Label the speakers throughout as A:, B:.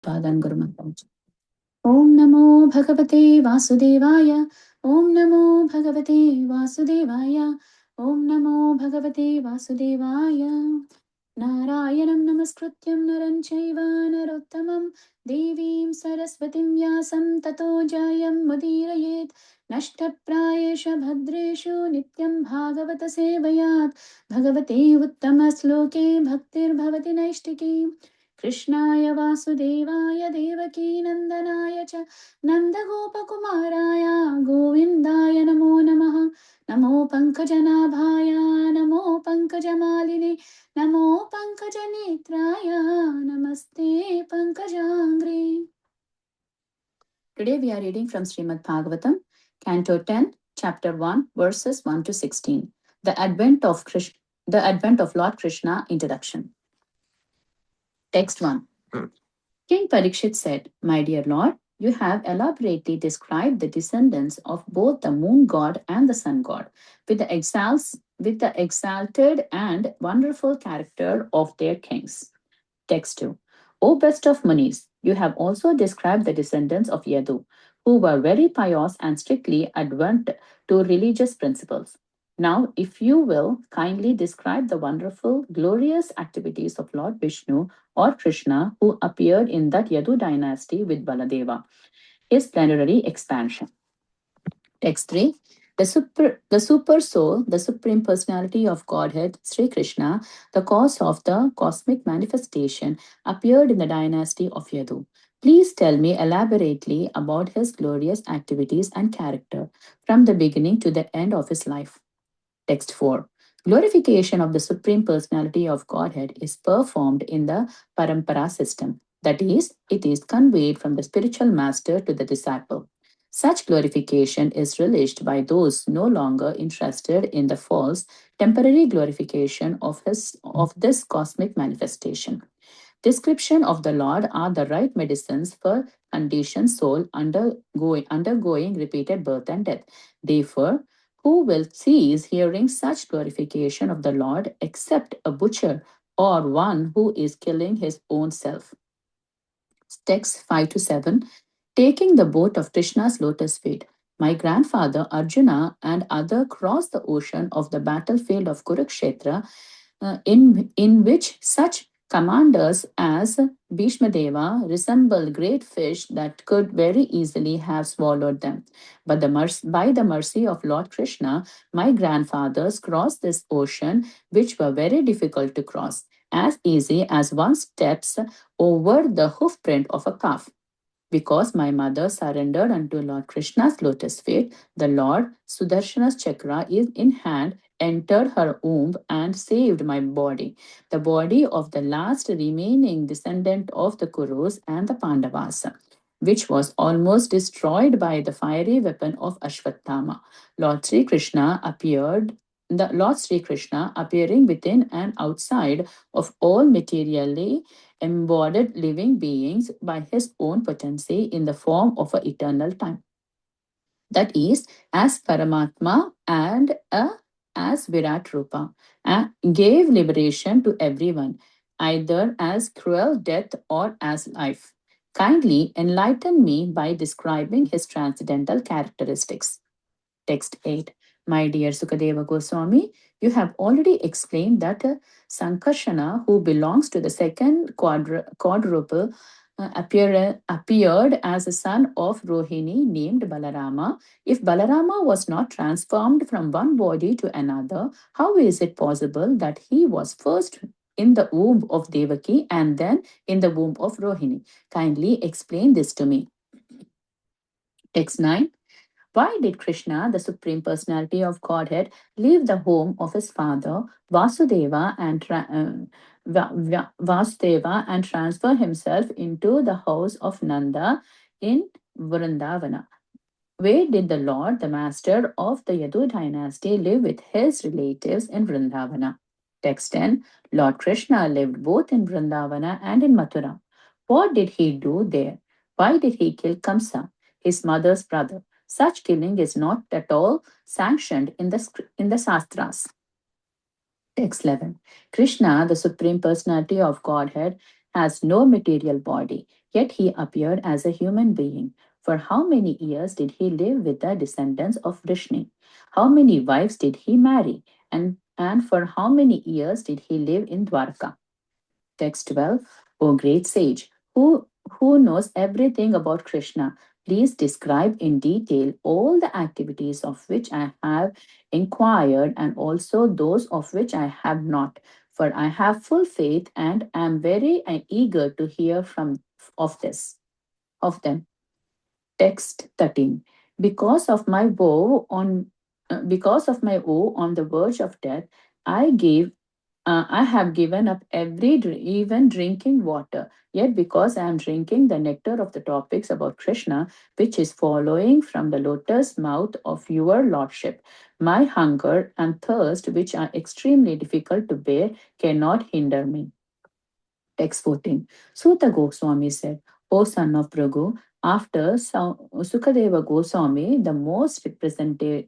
A: Padan Guru Maharaj. Om Namo Bhagavate Vasudevaya. Om Namo Bhagavate Vasudevaya. Om Namo Bhagavate Vasudevaya. Narayanam Namaskrutyam Naran Chaiva Narottamam Devim Saraswatim Vyasam Tato Jayam Mudirayet Nashtaprayesha Bhadreshu Nityam Bhagavata Sevayat Bhagavate Uttama Sloke Bhaktir Bhavati Naishtiki Krishnaya Vasudevaya Devaki Nandanaya Cha Nandagopakumaraya Govindaya Namo Namaha Namo Pankajanabhaya Namo Pankajamalini Namo Pankajanetraya Namaste Pankajangri. Today we are reading from Srimad Bhagavatam Canto 10, Chapter 1, verses 1 to 16. The Advent of Lord Krishna Introduction. Text 1. King Parikshit said, My dear Lord, you have elaborately described the descendants of both the moon god and the sun god, with the exalted and wonderful character of their kings. Text 2. O best of Munis, you have also described the descendants of Yadu, who were very pious and strictly adherent to religious principles. Now, if you will kindly describe the wonderful, glorious activities of Lord Vishnu or Krishna, who appeared in that Yadu dynasty with Baladeva, his plenary expansion. Text 3. The super soul, the supreme personality of Godhead, Sri Krishna, the cause of the cosmic manifestation, appeared in the dynasty of Yadu. Please tell me elaborately about his glorious activities and character from the beginning to the end of his life. Text 4. Glorification of the Supreme Personality of Godhead is performed in the Parampara system. That is, it is conveyed from the spiritual master to the disciple. Such glorification is relished by those no longer interested in the false, temporary glorification of this cosmic manifestation. Description of the Lord are the right medicines for conditioned soul undergoing repeated birth and death. Therefore, who will cease hearing such glorification of the Lord except a butcher or one who is killing his own self? Text 5 to 7. Taking the boat of Krishna's lotus feet, my grandfather Arjuna and other crossed the ocean of the battlefield of Kurukshetra, in which such commanders as Bhishmadeva resemble great fish that could very easily have swallowed them. But by the mercy of Lord Krishna, my grandfathers crossed this ocean, which were very difficult to cross, as easy as one steps over the hoofprint of a calf. Because my mother surrendered unto Lord Krishna's lotus feet, the Lord Sudarshana's chakra is in hand, entered her womb and saved my body, the body of the last remaining descendant of the Kurus and the Pandavas, which was almost destroyed by the fiery weapon of Ashwatthama. Lord Sri Krishna appearing within and outside of all materially embodied living beings by his own potency in the form of an eternal time. That is, as Paramatma and as Virat Rupa, gave liberation to everyone, either as cruel death or as life. Kindly enlighten me by describing his transcendental characteristics. Text 8. My dear Sukadeva Goswami, you have already explained that Sankarshana, who belongs to the second quadruple, appeared as a son of Rohini named Balarama. If Balarama was not transformed from one body to another, how is it possible that he was first in the womb of Devaki and then in the womb of Rohini? Kindly explain this to me. Text 9. Why did Krishna, the Supreme Personality of Godhead, leave the home of his father Vasudeva and transfer himself into the house of Nanda in Vrindavana? Where did the Lord, the master of the Yadu dynasty, live with his relatives in Vrindavana? Text 10. Lord Krishna lived both in Vrindavana and in Mathura. What did he do there? Why did he kill Kamsa, his mother's brother? Such killing is not at all sanctioned in the Shastras. Text 11. Krishna, the Supreme Personality of Godhead, has no material body. Yet he appeared as a human being. For how many years did he live with the descendants of Vrishni? How many wives did he marry? And for how many years did he live in Dwarka? Text 12. O great sage, who knows everything about Krishna, please describe in detail all the activities of which I have inquired and also those of which I have not. For I have full faith and am very eager to hear from of this of them. Text 13. Because of my woe on because of my woe on the verge of death, I have given up even drinking water. Yet, because I am drinking the nectar of the topics about Krishna, which is following from the lotus mouth of your lordship, my hunger and thirst, which are extremely difficult to bear, cannot hinder me. Text 14. Suta Goswami said, O son of Bhrigu, after Sukadeva Goswami, the most representable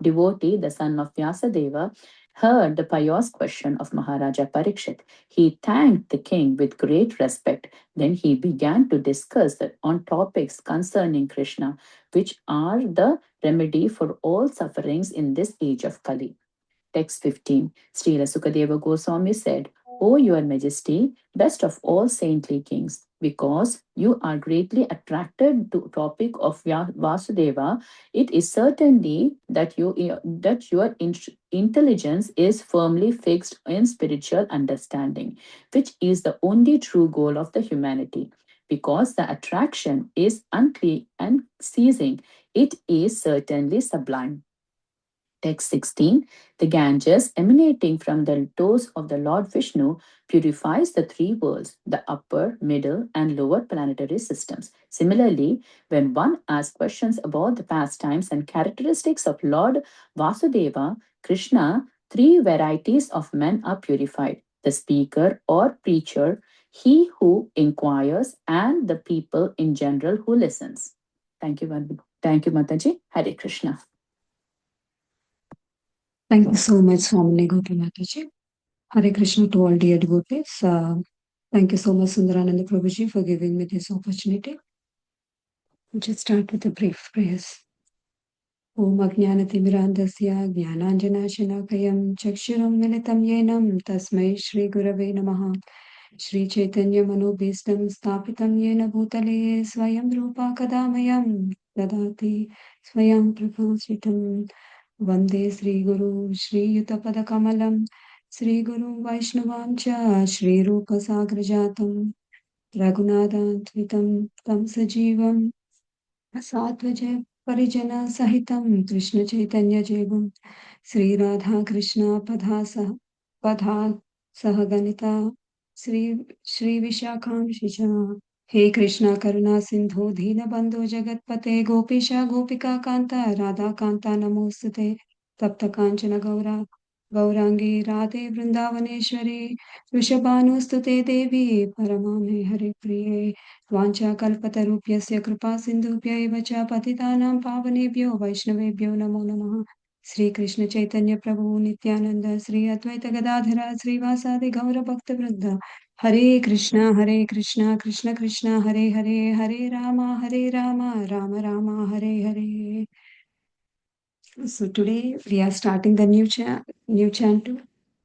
A: devotee, the son of Vyasadeva, heard the pious question of Maharaja Parikshit. He thanked the king with great respect. Then he began to discuss on topics concerning Krishna, which are the remedy for all sufferings in this age of Kali. Text 15. Srila Sukadeva Goswami said, O your majesty, best of all saintly kings, because you are greatly attracted to topic of Vasudeva, it is certainly that your intelligence is firmly fixed in spiritual understanding, which is the only true goal of the humanity. Because the attraction is unceasing, it is certainly sublime. Text 16. The Ganges emanating from the toes of the Lord Vishnu purifies the three worlds, the upper, middle, and lower planetary systems. Similarly, when one asks questions about the pastimes and characteristics of Lord Vasudeva, Krishna, three varieties of men are purified: the speaker or preacher, he who inquires, and the people in general who listens. Thank you, Thank you, Mataji. Hare Krishna.
B: Thank you so much, Swamini Gopinathji. Hare Krishna to all dear devotees. Thank you so much, Sundarananda Prabhuji, for giving me this opportunity. We'll just start with a brief prayers. Om Ajnanatimirandasya Jnananjanashanakayam Chakshuram Militam Yenam Tasmai Shri Gurave Namaha Shri Chaitanya Manobhistam Stapitam Yena Bhutale Swayam Rupa Kadamayam Dadati Swayam Prakashitam Vande Sri Guru Shri Yutapada Kamalam Sri Guru Vaishnavam Cha Shri Rupa Sagrajatam Raghunatantvitam Tam Sajivam Sattvaja Parijana Sahitam Krishna Chaitanya Jevam Sri Radha Krishna Padha Sahaganita Shri Vishakham Shisha He Krishna Karuna Sindhu Dina Bandhu Jagatpate Gopisha Gopika Kanta Radha Kanta Namostute Tapta Kanchana Gaurangi Radhe Vrindavaneshwari Vrishabhanustute Devi Paramame Hare Priye वाञ्छाकल्पतरुभ्यस्य कृपा सिन्धुभ्य एव च पतितानां पावनेभ्यो वैष्णवेभ्यो नमो नमः श्रीकृष्ण चैतन्य प्रभु नित्यानंद श्री अद्वैत गदाधर श्रीवासादि गौरभक्तवृंद हरे Krishna Krishna Krishna Hare Hare Hare Ram Ram Ram Hare Hare. So today we are starting the new chapter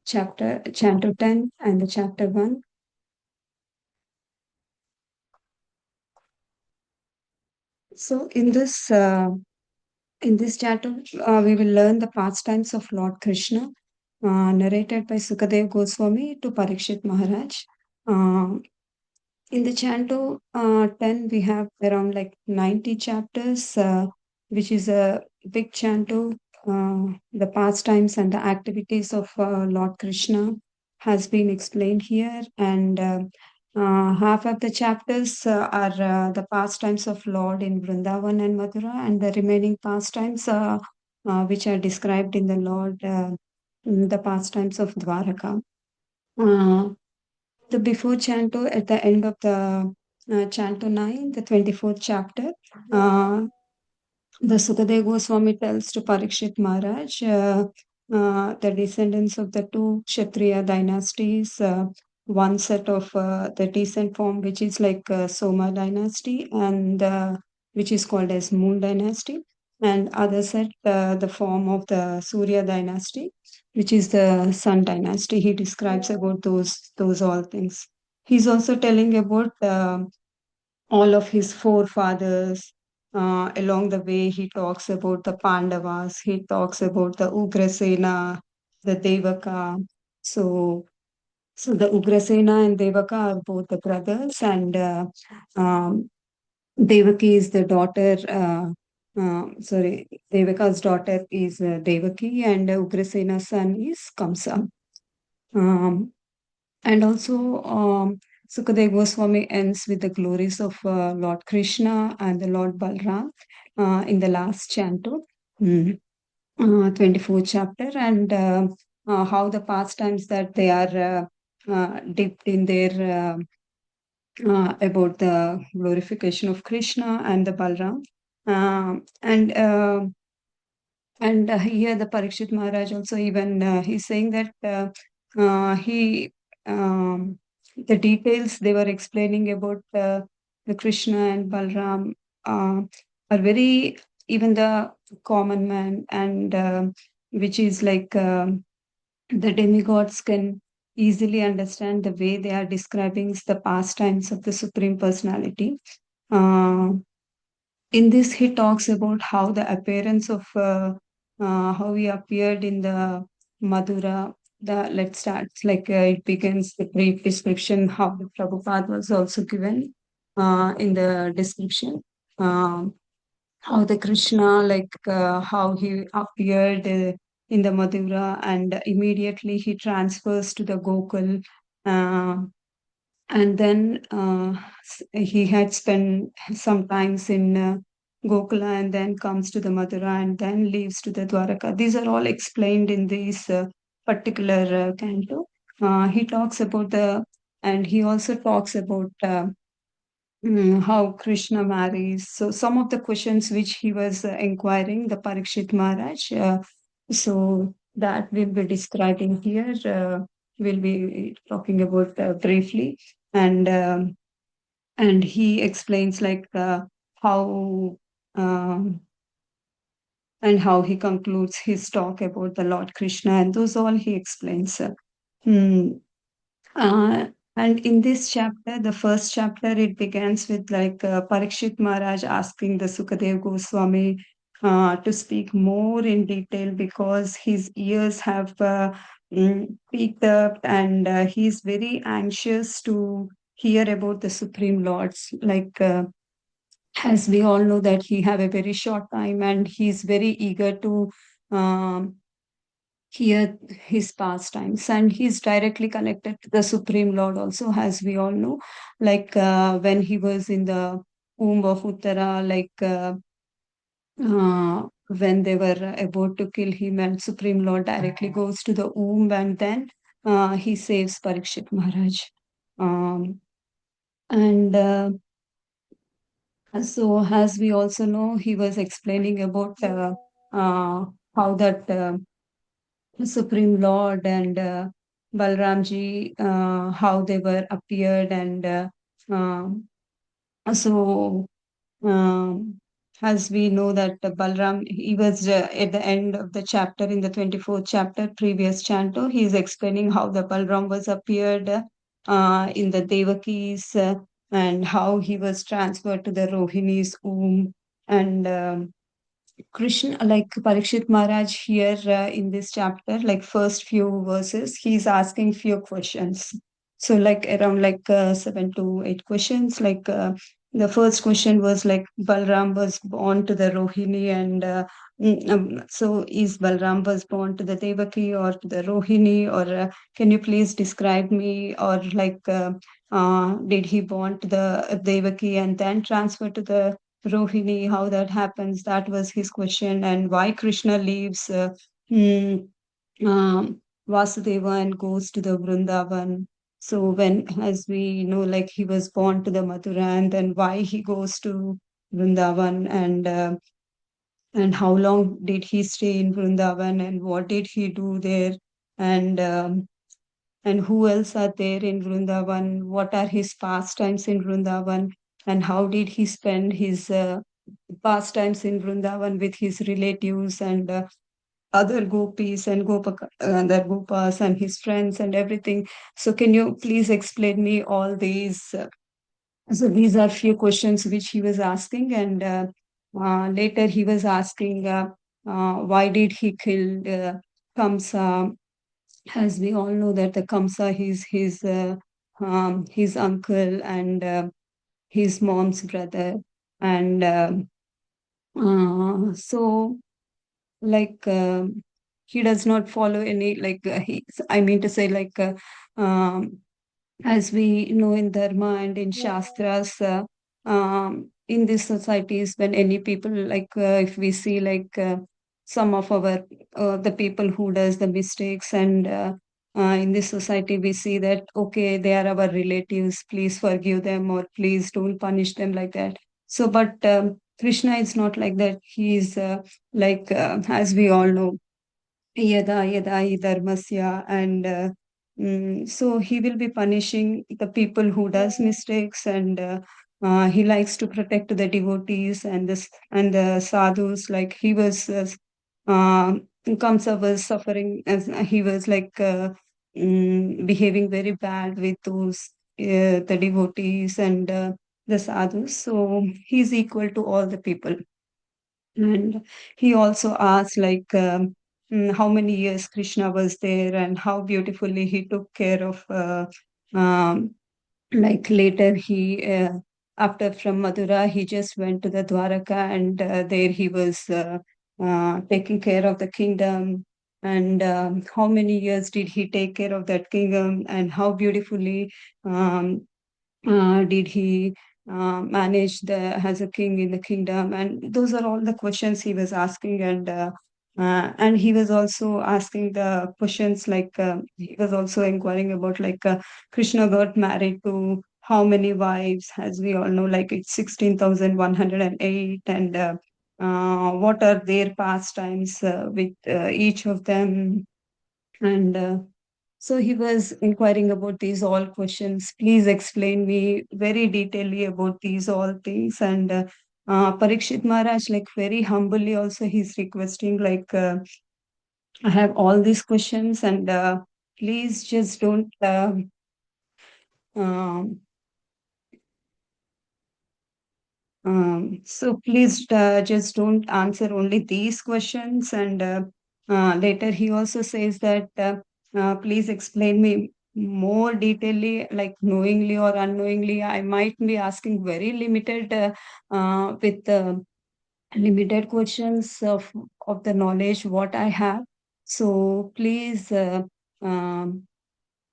B: 10 and the chapter 1. So in this chapter, we will learn the pastimes of Lord Krishna, narrated by Sukadev Goswami to Parikshit Maharaj. In the Chanto 10, we have around like 90 chapters, which is a big Chanto. The pastimes and the activities of Lord Krishna has been explained here, and half of the chapters are the pastimes of Lord in Vrindavan and Mathura, and the remaining pastimes which are described in the Lord, in the pastimes of Dwaraka. The before Chanto at the end of the Chanto 9, the 24th chapter, the Sukadev Goswami tells to Parikshit Maharaj, the descendants of the two Kshatriya dynasties one set of the descent form, which is like Soma dynasty, and which is called as Moon dynasty, and other set the form of the Surya dynasty, which is the Sun dynasty. He describes about those all things. He's also telling about all of his forefathers. Along the way, he talks about the Pandavas, he talks about the Ugrasena, the Devaka. So, so the Ugrasena and Devaka are both the brothers, and um, Devaki is the daughter. Sorry, Devaka's daughter is Devaki, and Ugrasena's son is Kamsa. Um, and also, Sukadeva Goswami ends with the glories of Lord Krishna and the Lord Balram in the last canto, 24th chapter, and how the pastimes that they are dipped in their about the glorification of Krishna and the Balram. And here the Parikshit Maharaj also even he's saying that he the details they were explaining about the Krishna and Balram uh, are very even the common man and which is like the demigods can easily understand the way they are describing the pastimes of the Supreme Personality. Uh, in this, he talks about how the appearance of how he appeared in the Madhura. The let's start like it begins the brief description how the Prabhupada was also given in the description. Um, how the Krishna, like how he appeared in the Madhura, and immediately he transfers to the Gokul. Uh, and then he had spent some times in Gokula and then comes to the Mathura and then leaves to the Dwaraka. These are all explained in this particular canto. He talks about and he also talks about how Krishna marries. So some of the questions which he was inquiring, the Parikshit Maharaj, so that we'll be describing here. We'll be talking about briefly, and and he explains like how um, and how he concludes his talk about the Lord Krishna, and those all he explains. Hmm. Uh, and in this chapter, the first chapter, it begins with like Parikshit Maharaj asking the Sukadev Goswami to speak more in detail because his ears have peaked up and he's very anxious to hear about the Supreme Lords. Like as we all know that he have a very short time and he's very eager to um, hear his pastimes, and he's directly connected to the Supreme Lord also, as we all know. Like when he was in the womb of Uttara, like when they were about to kill him, and Supreme Lord directly goes to the womb, and then he saves Parikshit Maharaj. Um, and so, as we also know, he was explaining about how that. Supreme Lord and Balramji, how they were appeared, and um, so um, as we know that Balram, he was at the end of the chapter in the 24th chapter, previous chanto, he is explaining how the Balram was appeared in the Devaki's and how he was transferred to the Rohini's womb and Krishna, like Parikshit Maharaj here in this chapter, like first few verses, he's asking few questions. So like around like 7 to 8 questions. Like the first question was like Balram was born to the Rohini, and so is Balram was born to the Devaki or to the Rohini, or can you please describe me, or like did he born to the Devaki and then transfer to the Rohini, how that happens? That was his question, and why Krishna leaves mm, Vasudeva and goes to the Vrindavan. So when, as we know, like he was born to the Mathura, and then why he goes to Vrindavan, and how long did he stay in Vrindavan, and what did he do there, and and who else are there in Vrindavan, what are his pastimes in Vrindavan, and how did he spend his pastimes in Vrindavan with his relatives and other gopis and other gopas and his friends and everything. So can you please explain me all these? So these are few questions which he was asking, and later he was asking why did he kill Kamsa? As we all know that the Kamsa is his uncle and his mom's brother, and so like he does not follow any like he. I mean to say like um, as we know in dharma and in shastras in these societies when any people like if we see like some of our the people who does the mistakes and in this society we see that okay they are our relatives, please forgive them or please don't punish them like that. So but Krishna is not like that. He is like as we all know yada yada hi dharmasya and so he will be punishing the people who does mistakes and he likes to protect the devotees and this and the sadhus like he was uh, Kamsa was suffering as he was like behaving very bad with those the devotees and the sadhus, so he's equal to all the people. And he also asked, like, how many years Krishna was there and how beautifully he took care of, like, later after from Madura, he just went to the Dwaraka and there he was taking care of the kingdom. And how many years did he take care of that kingdom and how beautifully um, did he manage the as a king in the kingdom? And those are all the questions he was asking, and he was also asking the questions like he was also inquiring about like Krishna got married to how many wives, as we all know, like it's 16,108, and what are their pastimes with each of them, and so he was inquiring about these all questions. Please explain me very detailedly about these all things. And Parikshit Maharaj, like very humbly, also he's requesting, like, I have all these questions, and please just don't um, so please just don't answer only these questions. And later he also says that please explain me more detailedly, like knowingly or unknowingly. I might be asking very limited with limited questions of the knowledge what I have. So please um,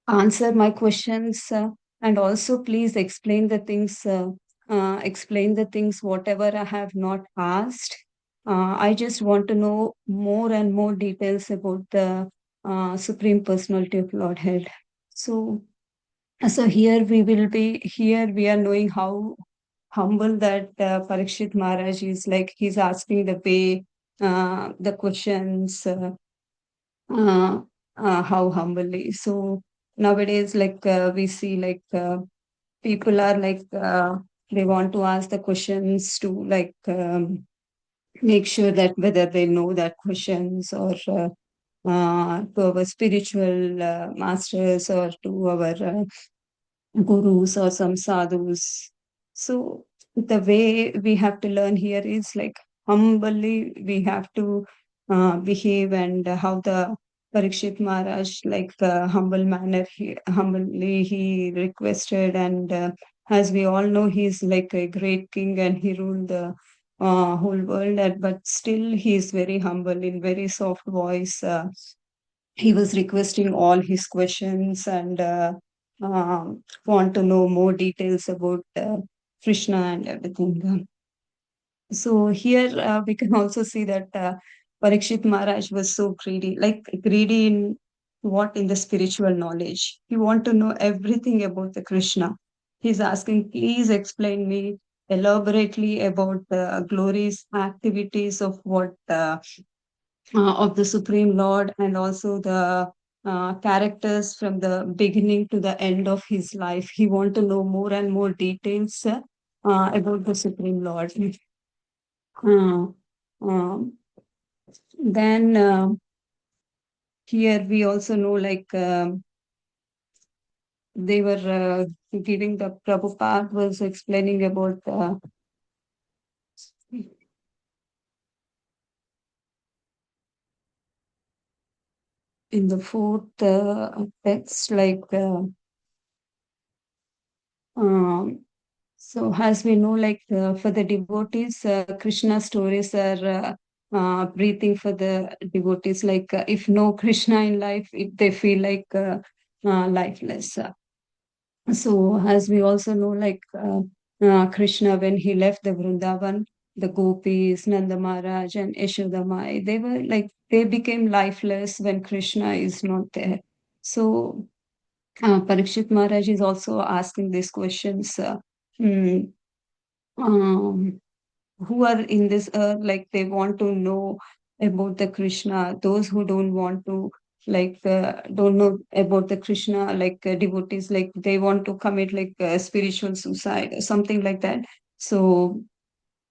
B: answer my questions and also please explain the things whatever I have not asked. I just want to know more and more details about the Supreme Personality of Lordhead. So, so here we are knowing how humble that Parikshit Maharaj is. Like he's asking the way, the questions. Uh, how humbly. So nowadays, like we see, like people are like they want to ask the questions to like make sure that whether they know that questions or to our spiritual masters or to our gurus or some sadhus. So the way we have to learn here is like humbly we have to behave, and how the Parikshit Maharaj, like humble manner, humbly he requested, and as we all know, he's like a great king and he ruled the whole world, and, but still he is very humble in very soft voice. He was requesting all his questions and want to know more details about Krishna and everything. So here we can also see that Parikshit Maharaj was so greedy, like greedy in what, in the spiritual knowledge. He want to know everything about the Krishna. He's asking, please explain me elaborately about the glories, activities of what of the Supreme Lord, and also the characters from the beginning to the end of his life. He want to know more and more details about the Supreme Lord. Uh, um, then here we also know like they were giving the Prabhupada was explaining about in the fourth text like um, so as we know like for the devotees Krishna stories are breathing for the devotees like if no Krishna in life they feel like lifeless. So, as we also know, like Krishna, when he left the Vrindavan, the gopis, Nanda Maharaj, and Yashoda Mai, they were like, they became lifeless when Krishna is not there. So, Parikshit Maharaj is also asking these questions. Mm, um, who are in this earth, like they want to know about the Krishna. Those who don't want to, like, don't know about the Krishna, like devotees, like they want to commit like spiritual suicide or something like that. So,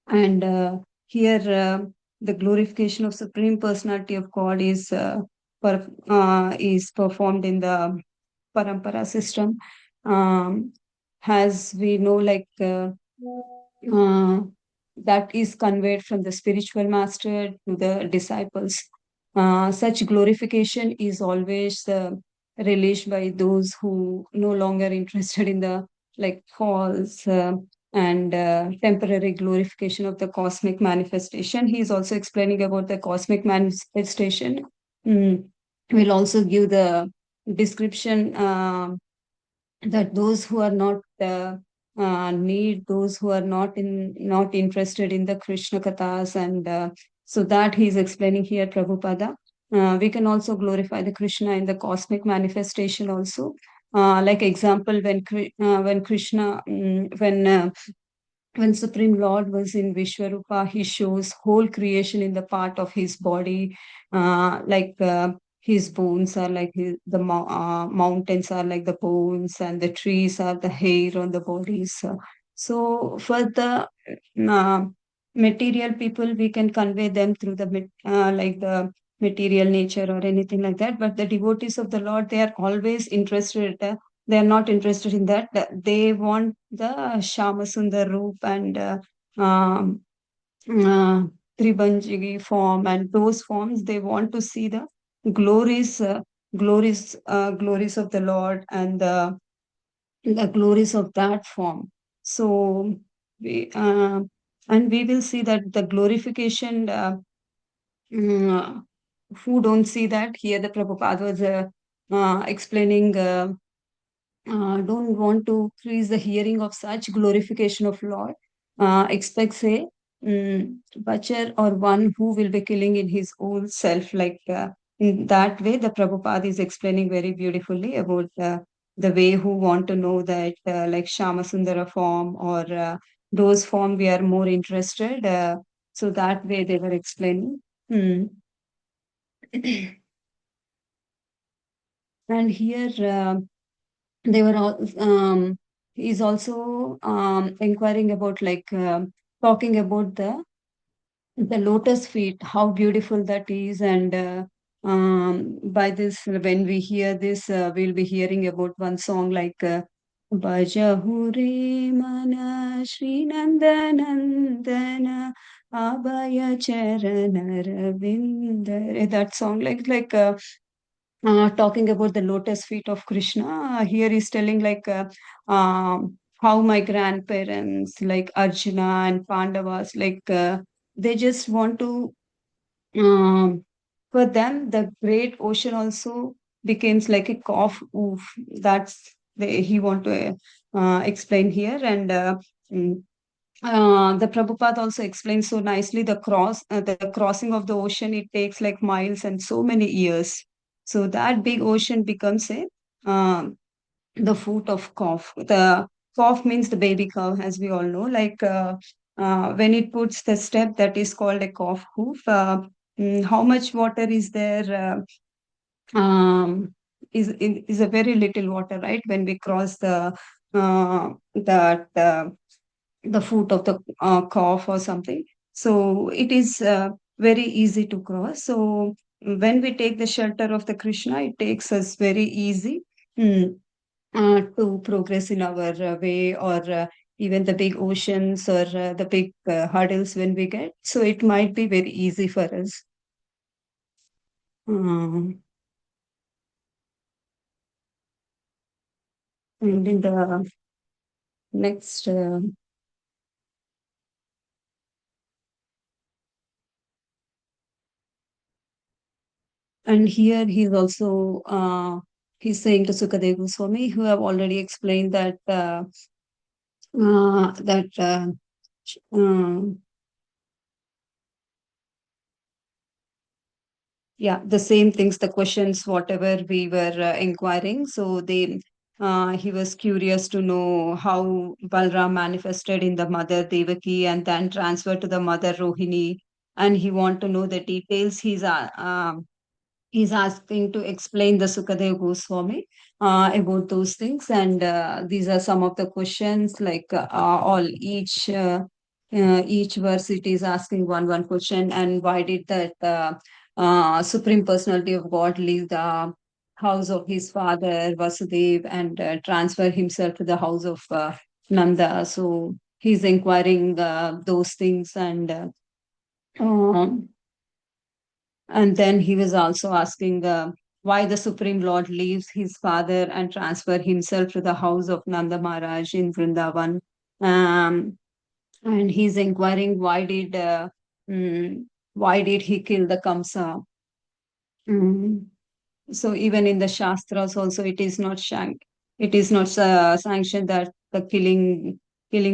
B: and here the glorification of Supreme Personality of God is performed in the parampara system. Um, as we know, like uh, that is conveyed from the spiritual master to the disciples. Such glorification is always released by those who no longer interested in the like false and temporary glorification of the cosmic manifestation. He is also explaining about the cosmic manifestation. Mm. Will also give the description that those who are not need those who are not interested in the Krishna kathas and so that he is explaining here Prabhupada. We can also glorify the Krishna in the cosmic manifestation also. Like example, when Krishna, when Supreme Lord was in Vishwarupa, he shows whole creation in the part of his body, like his bones are like the mountains are like the bones, and the trees are the hair on the bodies. So for the uh, material people, we can convey them through the like the material nature or anything like that. But the devotees of the Lord, they are always interested. They are not interested in that. They want the Shama Sundar Roop and um, uh, Tribanjigi form, and those forms they want to see the glories, glories of the Lord and the glories of that form. So we and we will see that the glorification. Mm, who don't see that here? The Prabhupada was explaining. Don't want to increase the hearing of such glorification of Lord, expects a butcher or one who will be killing in his own self. Like in that way, the Prabhupada is explaining very beautifully about the way who want to know that like Shama Sundara form or those form we are more interested. So that way they were explaining. Hmm. And here they were all he's also inquiring about like talking about the lotus feet, how beautiful that is. And by this, when we hear this, we'll be hearing about one song like Bajahure Mana Shri Nandanandana Abhaya Charana Ravindra. That song, talking about the lotus feet of Krishna. Here he's telling like how my grandparents, like Arjuna and Pandavas, like they just want to, um, for them, the great ocean also becomes like a cough. Oof, that's he want to explain here. And mm, the Prabhupada also explains so nicely the crossing of the ocean. It takes like miles and so many years. So that big ocean becomes a the foot of calf. The calf means the baby cow, as we all know. Like when it puts the step, that is called a calf hoof. How much water is there? is a very little water, right? When we cross that the foot of the cough or something. So it is very easy to cross. So when we take the shelter of the Krishna, it takes us very easy mm, to progress in our way, or even the big oceans, or the big hurdles when we get. So it might be very easy for us. Um, and in the next, and here he's also he's saying to Sukadeva Goswami, who have already explained that that um, yeah, the same things, the questions, whatever we were inquiring. So they, he was curious to know how Balram manifested in the mother Devaki and then transferred to the mother Rohini, and he want to know the details. He's asking to explain the Sukadev Goswami about those things, and these are some of the questions. Like all each verse, it is asking one question. And why did that Supreme Personality of God leave the house of his father Vasudev and transfer himself to the house of Nanda? So he's inquiring those things, um, and then he was also asking why the Supreme Lord leaves his father and transfer himself to the house of Nanda Maharaj in Vrindavan. Um, and he's inquiring mm, why did he kill the Kamsa? Mm. So even in the Shastras also, it is not sanctioned that the killing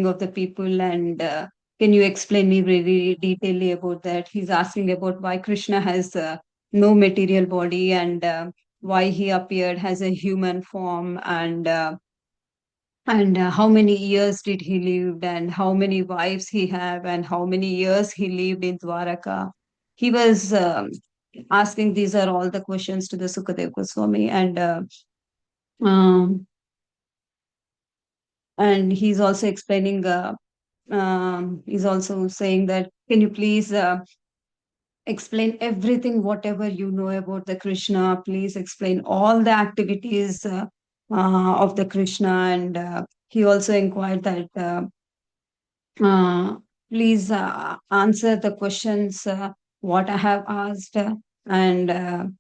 B: of the people. And can you explain me very detailedly about that? He's asking about why Krishna has no material body, and why he appeared as a human form, and how many years did he live, and how many wives he have, and how many years he lived in Dwaraka. He was asking these are all the questions to the Sukadev Goswami, um, and he's also explaining. He's also saying that, can you please explain everything, whatever you know about the Krishna? Please explain all the activities of the Krishna. And he also inquired that. Uh, Please answer the questions what I have asked, and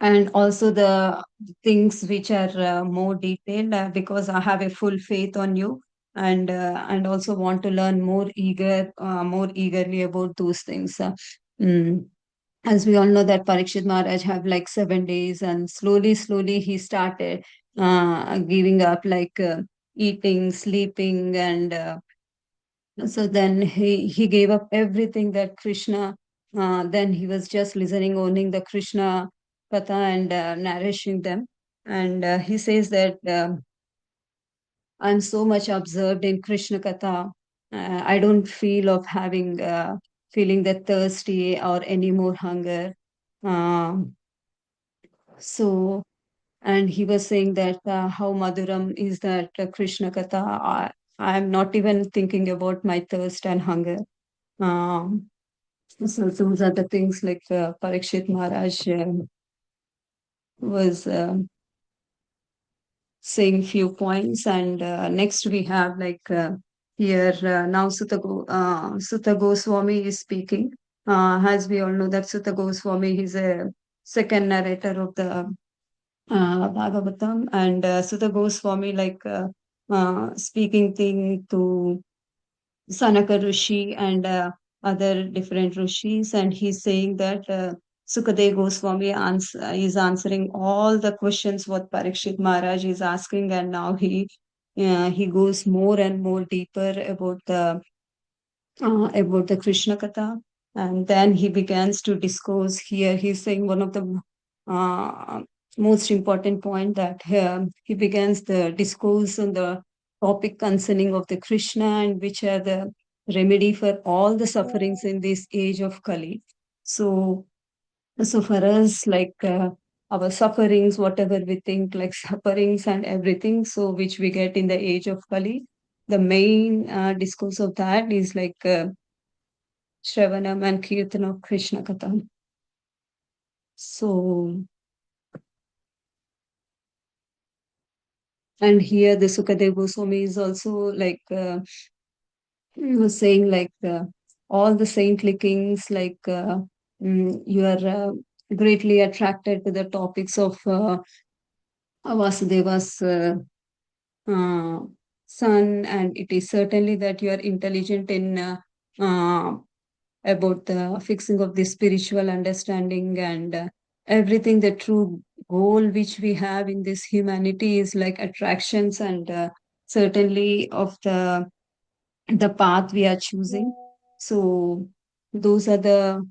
B: and also the things which are more detailed, because I have a full faith on you, and also want to learn more eagerly about those things. Mm. As we all know that Parikshit Maharaj have like 7 days, and slowly he started giving up, like eating, sleeping, and so then he gave up everything that Krishna. Then he was just listening, owning the Krishna Katha, and narration them. And he says that I'm so much absorbed in Krishna Katha. I don't feel of feeling that thirsty or any more hunger. Um, so, and he was saying that how Madhuram is that Krishna Katha. I'm not even thinking about my thirst and hunger. Um, so those are the things, like Parikshit Maharaj was saying few points. And next we have, like here now Sutta Goswami is speaking. As we all know that Sutta Goswami is a second narrator of the Bhagavatam, and Sutta Goswami, like speaking thing to Sanaka Rishi and other different rishis, and he's saying that Sukadev Goswami is answering all the questions what Parikshit Maharaj is asking, and now he goes more and more deeper about the Krishna Katha. And then he begins to discourse. Here he's saying one of the uh, most important point, that he begins the discourse on the topic concerning of the Krishna, and which are the remedy for all the sufferings in this age of Kali. So, so for us, like our sufferings, whatever we think like sufferings and everything, so which we get in the age of Kali. The main discourse of that is like Shravanam and Kirtan of Krishna Katham. So, and here the Sukadeva Goswami is also like saying like all the saintly kings, like you are greatly attracted to the topics of Vasudeva's uh, son, and it is certainly that you are intelligent in about the fixing of the spiritual understanding and everything. The true goal which we have in this humanity is like attractions and certainly of the path we are choosing. So those are the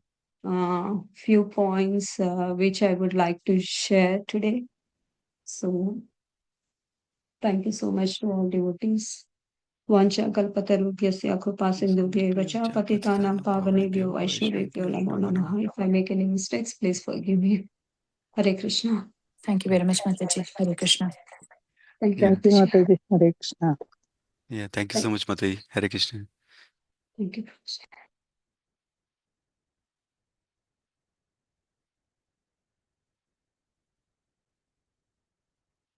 B: few points which I would like to share today. So thank you so much to all devotees. Vancha kalpatarubhyasya krupasindhubhya cha patitanam pavanebhyo vaishnavebhyo namo namaha. If I make any mistakes, please forgive me. Hare Krishna.
A: Thank you very much, Mataji. Hare Krishna.
B: Thank you.
C: Thank you,
B: Mataji.
C: Mataji. Hare Krishna.
D: Yeah, thank you so much, Mataji. Hare Krishna.
B: Thank you.